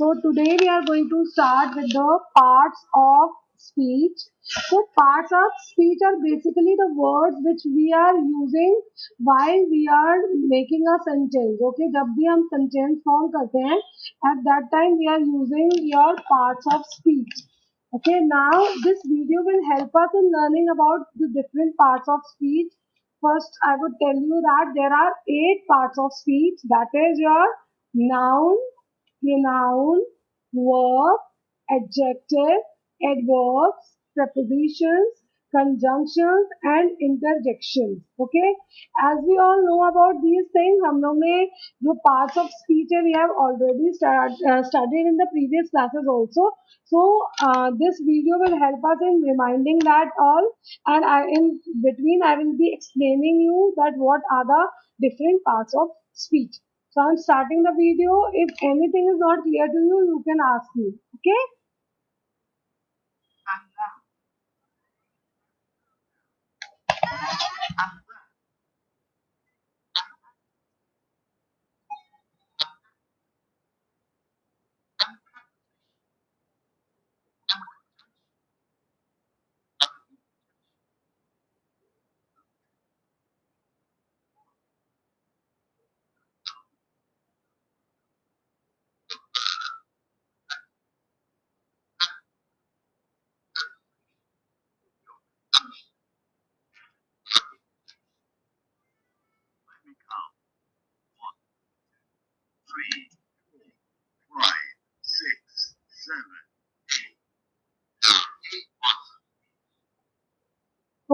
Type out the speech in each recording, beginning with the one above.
So today we are going to start with the parts of speech. So parts of speech are basically the words which we are using while we are making a sentence. Okay, जब भी हम sentence form करते हैं, at that time we are using your parts of speech. Okay, now this video will help us in learning about the different parts of speech. First, I would tell you that there are 8 parts of speech. That is your noun, pronoun, verb, adjective, adverbs, prepositions, conjunctions and interjections. Okay, as we all know about these things, हम लोग ने जो parts of speech है, we have already studied in the previous classes also. So this video will help us in reminding that all, and in between I will be explaining you that what are the different parts of speech. So I'm starting the video. If anything is not clear to you, you can ask me. Okay?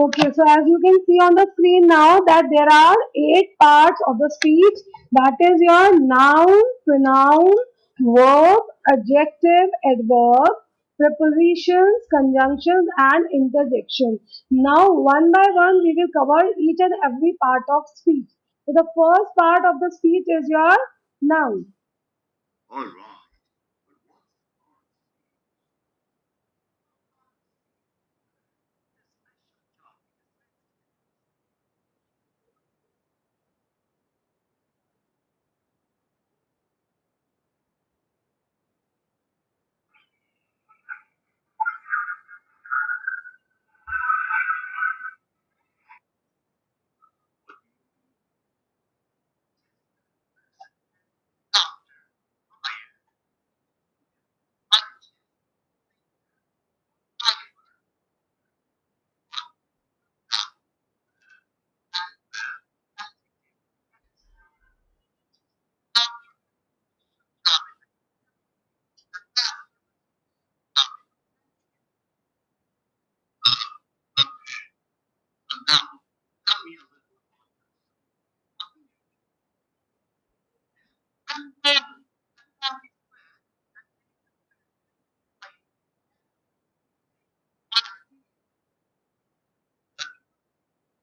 Okay, so as you can see on the screen now that there are 8 parts of the speech. That is your noun, pronoun, verb, adjective, adverb, prepositions, conjunctions and interjections. Now one by one we will cover each and every part of speech. So the first part of the speech is your noun.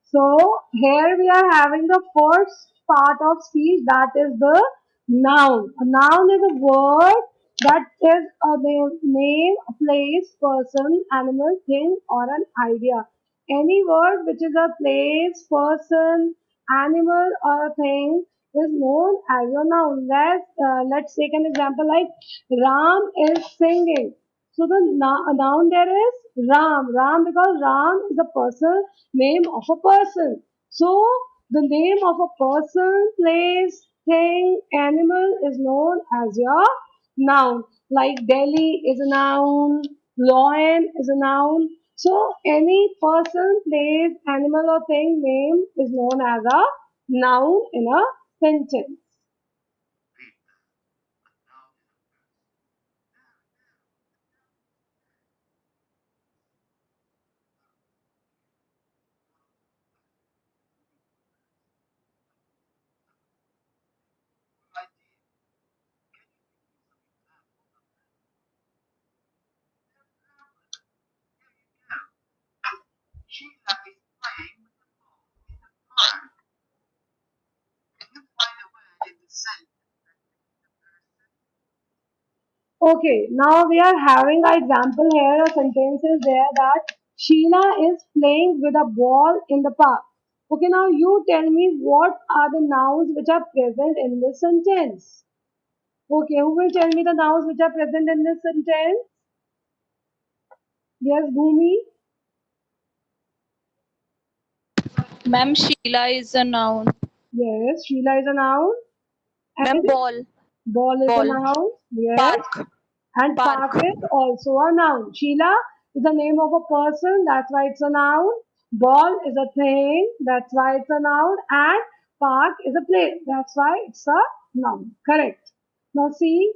So here we are having the first part of speech, that is the noun. A noun is a word that is a name, a place, person, animal, thing or an idea. Any word which is a place, person, animal or a thing is known as a noun. Let's take an example like Ram is singing. So the noun there is Ram. Ram because Ram is a person, name of a person. So the name of a person, place, thing, animal is known as your noun. Like Delhi is a noun, lion is a noun. So any person, place, animal or thing name is known as a noun in a sentence. Okay, now we are having an example here. A sentence is there that Sheila is playing with a ball in the park. Okay, now you tell me what are the nouns which are present in this sentence. Okay, who will tell me the nouns which are present in this sentence? Yes, Bhumi. Ma'am, Sheila is a noun. Yes, Sheila is a noun. Ma'am, And ball. ball is a Ball. noun. Yes. Park. And park Park. is also a noun. Sheila is the name of a person. That's why it's a noun. Ball is a thing. That's why it's a noun. And park is a place. That's why it's a noun. Correct. Now see.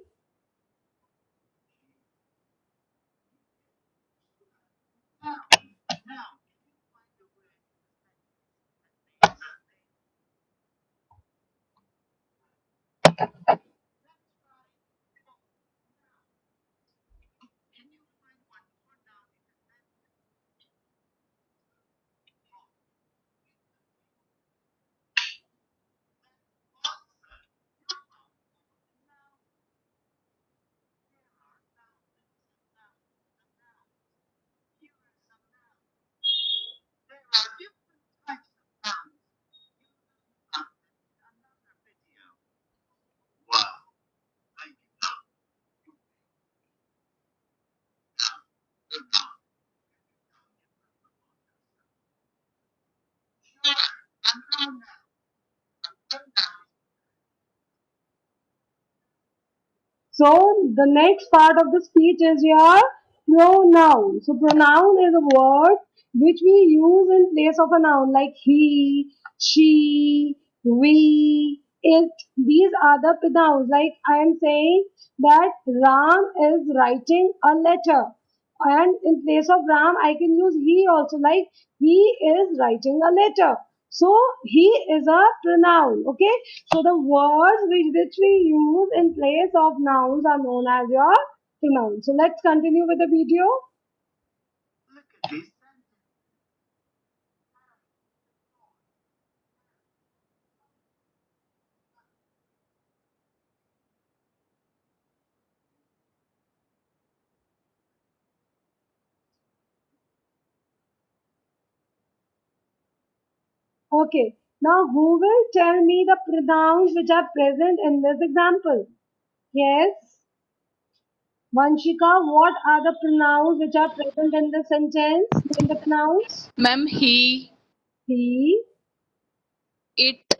So the next part of the speech is your pronoun. So pronoun is a word which we use in place of a noun like he, she, we, it. These are the pronouns. Like I am saying that Ram is writing a letter. And in place of Ram, I can use he also. Like he is writing a letter. So he is a pronoun. Okay. So the words which we use in place of nouns are known as your pronouns. So let's continue with the video. Okay. Now who will tell me the pronouns which are present in this example? Yes. Vanshika, what are the pronouns which are present in the sentence? Name the pronouns. Ma'am, he, He, it.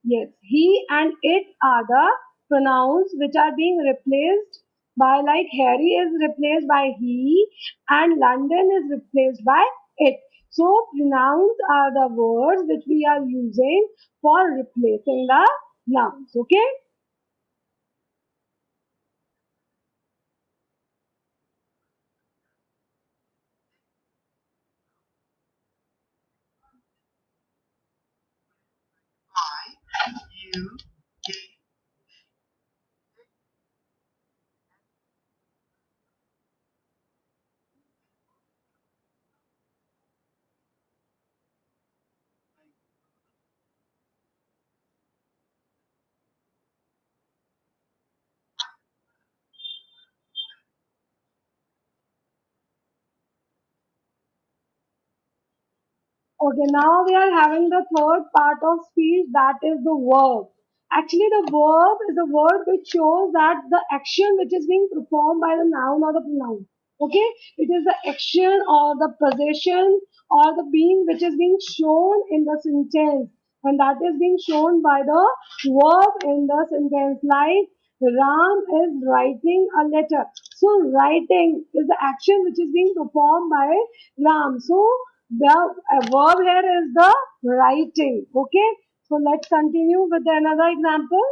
yes, he and it are the pronouns which are being replaced by, like Harry is replaced by he and London is replaced by it. So pronouns are the words which we are using for replacing the nouns. Okay. Okay, now we are having the third part of speech, that is the verb. Actually, the verb is a word which shows that the action which is being performed by the noun or the pronoun. Okay, it is the action or the possession or the being which is being shown in the sentence, and that is being shown by the verb in the sentence. Like Ram is writing a letter. So, writing is the action which is being performed by Ram. So, the verb here is the writing. Okay. So let's continue with another example.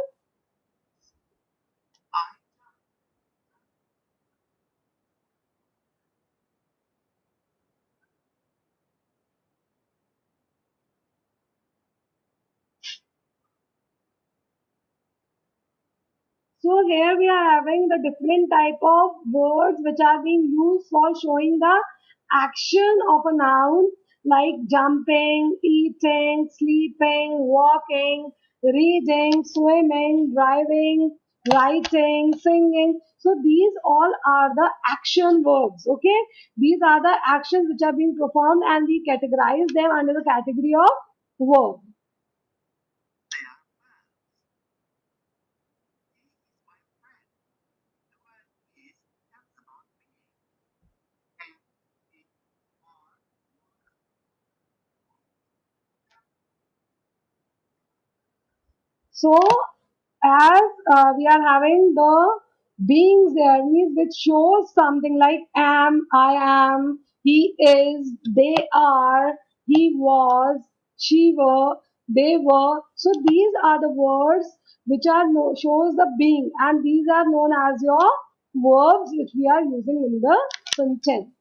So here we are having the different type of words which are being used for showing the action of a noun like jumping, eating, sleeping, walking, reading, swimming, driving, writing, singing. So these all are the action verbs. Okay. These are the actions which are being performed and we categorize them under the category of verb. So as we are having the beings there, means which shows something like am, I am, he is, they are, he was, she were, they were. So these are the words which are shows the being, and these are known as your verbs which we are using in the sentence.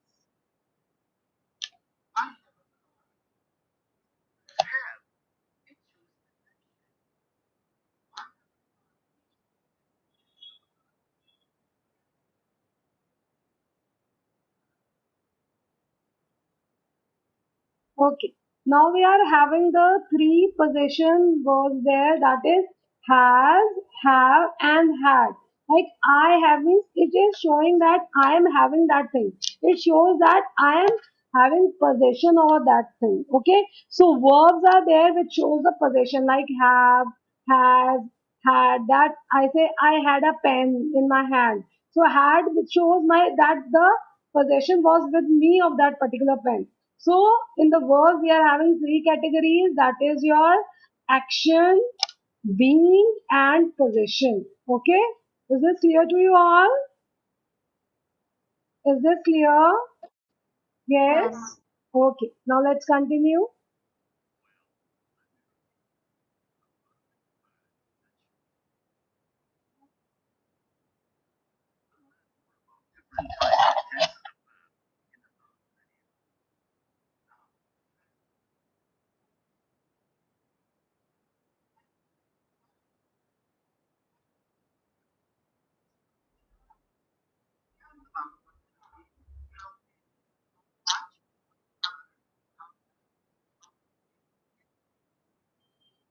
Okay. Now we are having the three possession verbs there, that is has, have and had. Like I have means it is showing that I am having that thing. It shows that I am having possession over that thing. Okay. So verbs are there which shows the possession like have, has, had. That I say I had a pen in my hand. So had which shows my that the possession was with me of that particular pen. So in the verbs, we are having three categories. That is your action, being, and possession. Okay? Is this clear to you all? Is this clear? Yes? Okay. Now let's continue.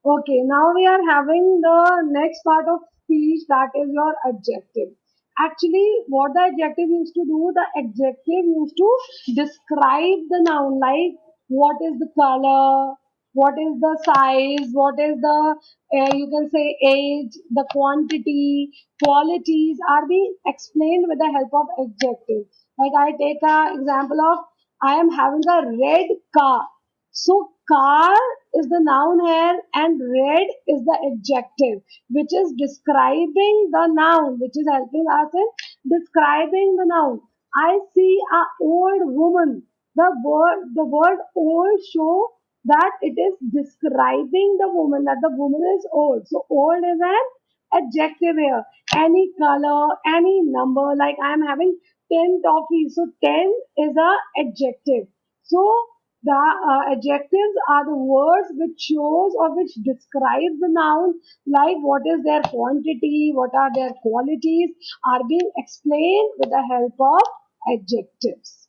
Okay, now we are having the next part of speech, that is your adjective. Actually, what the adjective used to do, the adjective used to describe the noun like what is the color, what is the size, what is the, you can say age, the quantity, qualities are being explained with the help of adjective. Like I take a example of I am having a red car. So car is the noun here and red is the adjective which is describing the noun, which is helping us in describing the noun. I see a old woman. The word old show that it is describing the woman, that the woman is old. So old is an adjective here. Any color, any number, like I am having 10 toffees. So 10 is a adjective. So the adjectives are the words which shows or which describes the noun, like what is their quantity, what are their qualities, are being explained with the help of adjectives.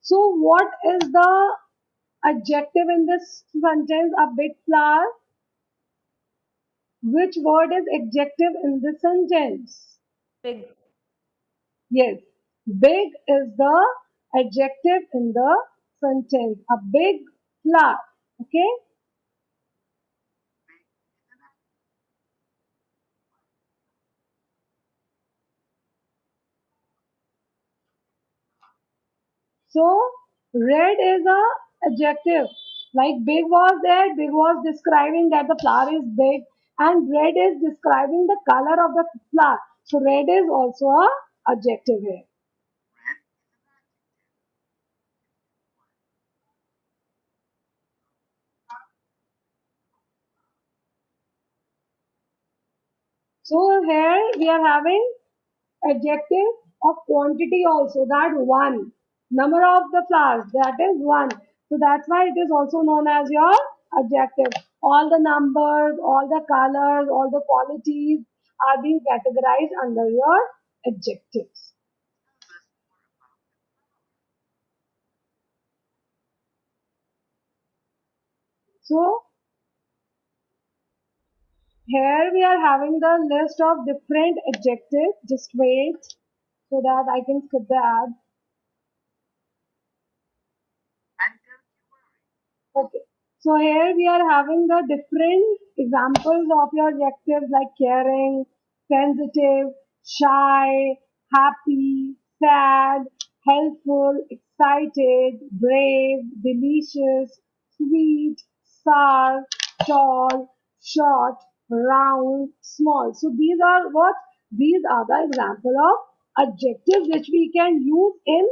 So what is the adjective in this sentence? A big flower. Which word is adjective in this sentence? Big. Yes, big is the adjective in the sentence. A big flower. Okay. So red is a adjective. Like big was there, big was describing that the flower is big, and red is describing the color of the flower. So red is also a adjective here. So here we are having adjective of quantity also, that one. Number of the flowers, that is one. So that's why it is also known as your adjective. All the numbers, all the colors, all the qualities are being categorized under your adjectives. So here we are having the list of different adjectives. Just wait so that I can skip the ad. Okay. So here we are having the different examples of your adjectives like caring, sensitive, shy, happy, sad, helpful, excited, brave, delicious, sweet, sour, tall, short, round, small. So these are what? These are the example of adjectives which we can use in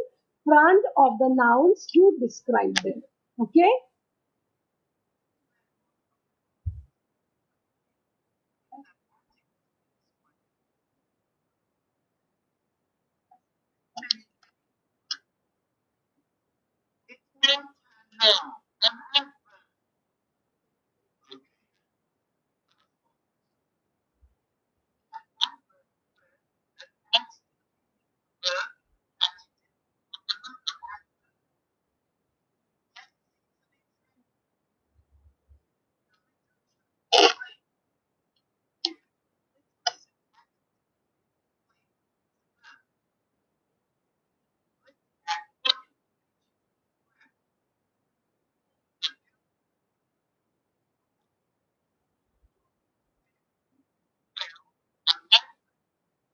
front of the nouns to describe them. Okay?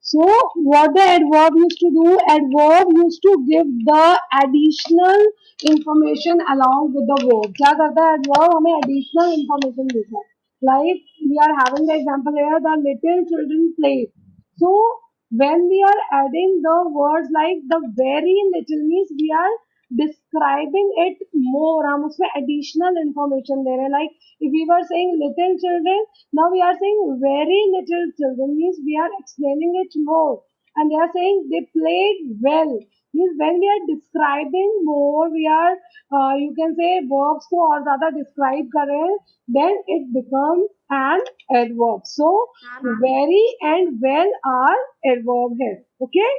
So what the adverb used to do, adverb used to give the additional information along with the verb. क्या करता है adverb? हमें additional information देता है. Like we are having the example here, the little children play. So when we are adding the words like the very little means we are describing it more. हम उसमें additional information दे रहे हैं. Like if we were saying little children, now we are saying very little children means we are explaining it more. And they are saying they played well. Means when we are describing more, we are you can say verbs को और ज़्यादा describe कर रहे हैं, then it becomes an adverb. So Ma'am, very and well are adverb here. Okay?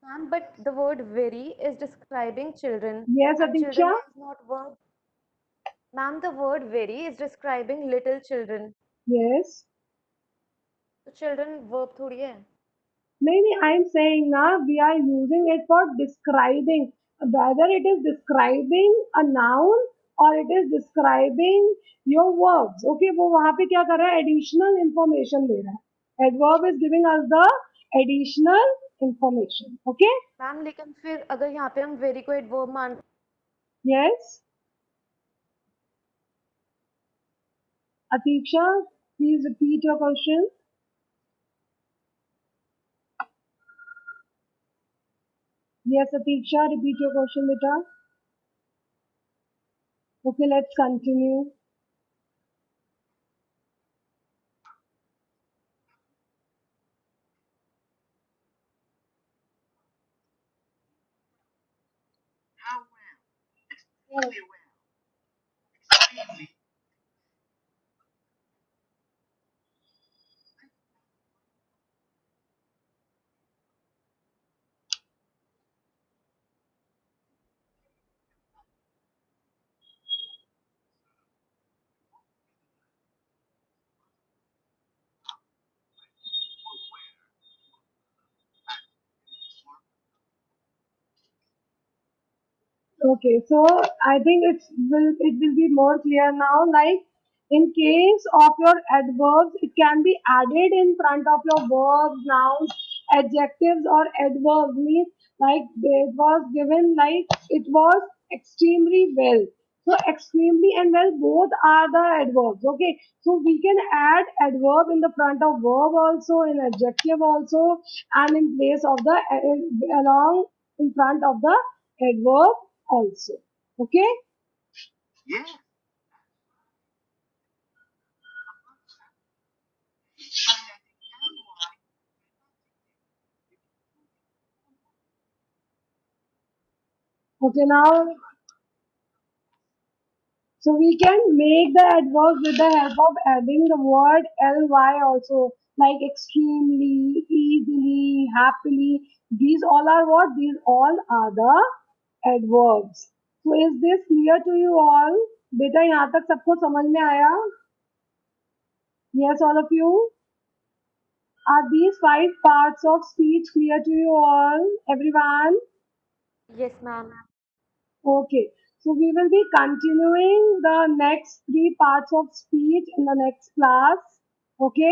ma'am, but the word very is describing children, Yes, and children Atiksha? is not verb. Ma'am, the word very is describing little children. Yes. तो children verb थोड़ी है. नहीं नहीं, I am saying ना we are using it for describing, whether it is describing a noun और it is describing your verbs. Okay, वो वहां पे क्या कर रहा है? एडिशनल इंफॉर्मेशन दे रहा है. Adverb is giving us the additional information. Okay. Ma'am लेकिन फिर अगर यहाँ पे हम very को adverb मान. Yes Atiksha, please repeat your question. Yes Atiksha, repeat your question बेटा. Okay, let's continue. Okay, so I think it will be more clear now. Like in case of your adverbs, it can be added in front of your verbs, nouns, adjectives, or adverbs. Means like it was given like it was extremely well. So extremely and well both are the adverbs. Okay, so we can add adverb in the front of verb also, in adjective also, and in place of the along in front of the adverb also. Okay. Okay, now so we can make the adverbs with the help of adding the word ly also, like extremely, easily, happily. These all are what? These all are the adverbs. So is this clear to you all? बेटा यहाँ तक सबको समझ में आया? Yes, all of you. Are these 5 parts of speech clear to you all? Everyone? Yes, ma'am. Okay, so we will be continuing the next 3 parts of speech in the next class. Okay.